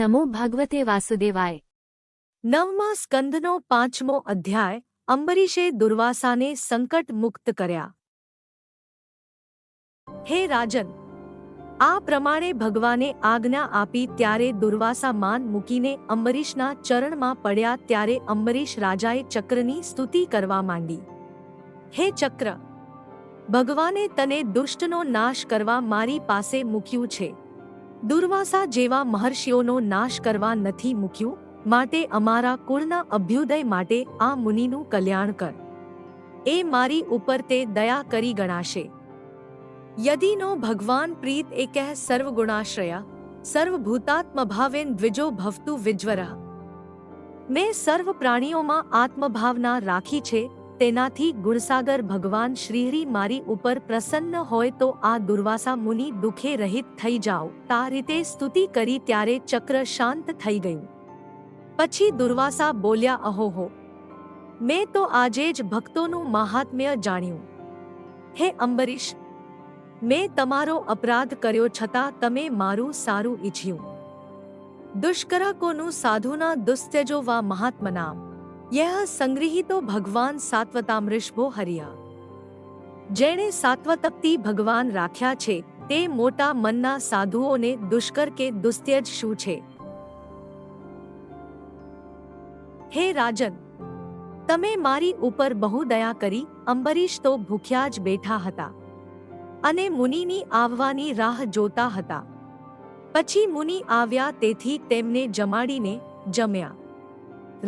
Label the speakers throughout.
Speaker 1: નમો ભગવતે વાસુદેવાય।
Speaker 2: નવમા સ્કંદનો 5મો અધ્યાય। અંબરીશે દુર્વાસાને સંકટ મુક્ત કર્યા। હે રાજન, આ પ્રમાણે ભગવાને આજ્ઞા આપી ત્યારે દુર્વાસા માન મૂકીને અંબરીશના ચરણમાં પડ્યા। ત્યારે અંબરીશ રાજાએ ચક્રની સ્તુતિ કરવા માંડી। હે ચક્ર, ભગવાને તને દુષ્ટનો નાશ કરવા મારી પાસે મૂક્યું છે। દુર્વાસા જેવા મહર્ષિઓનો નાશ કરવા નથી મૂક્યું, માટે અમારા કુળના અભ્યુદય માટે આ મુનિનું કલ્યાણ કર। એ મારી ઉપર તે દયા કરી ગણાશે। યદિનો ભગવાન પ્રીત એકઃ સર્વગુણાશ્રય સર્વભૂતાત્મભાવેન દ્વિજો ભવતુ વિજ્વરઃ। મેં સર્વ પ્રાણીઓમાં આત્મભાવના રાખી છે, તેનાથી ગુણસાગર ભગવાન શ્રીહરિ મારી ઉપર પ્રસન્ન હોય તો આ દુર્વાસા મુનિ દુઃખે રહિત થઈ જાઓ। તા રીતે સ્તુતિ કરી ત્યારે ચક્ર શાંત થઈ ગયું। પછી દુર્વાસા બોલ્યા, અહોહો, મેં તો આજે જ ભક્તોનું મહાત્મ્ય જાણ્યું। હે અંબરીશ, મેં તમારો અપરાધ કર્યો છતાં તમે મારું સારું ઈચ્છ્યું। દુષ્કરાકોનું સાધુના દુસ્ત્યજો વા મહાત્મનામ યહ સંગૃહિતો ભગવાન સાત્વતામૃષભો હરિયા। જેણે સાત્વતપતિ ભગવાન રાખ્યા છે તે મોટા મનના સાધુઓને દુષ્કર કે દુસ્ત્યજ શું છે। હે રાજન, તમે મારી ઉપર બહુ દયા કરી। અંબરીશ તો ભૂખ્યા જ બેઠા હતા અને મુનિની આવવાની રાહ જોતા હતા। પછી મુનિ આવ્યા તેથી તેમને જમાડીને જમ્યા।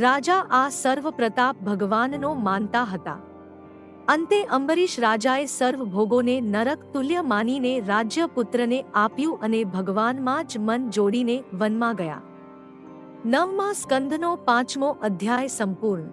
Speaker 2: રાજા આ સર્વ પ્રતાપ ભગવાનનો માનતા હતા। અંતે અંબરીશ રાજાએ સર્વ ભોગોને નરક તુલ્ય માનીને રાજ્યપુત્રને આપ્યું અને ભગવાનમાં જ મન જોડીને વનમાં ગયા। નવમા સ્કંદનો 5મો અધ્યાય સંપૂર્ણ।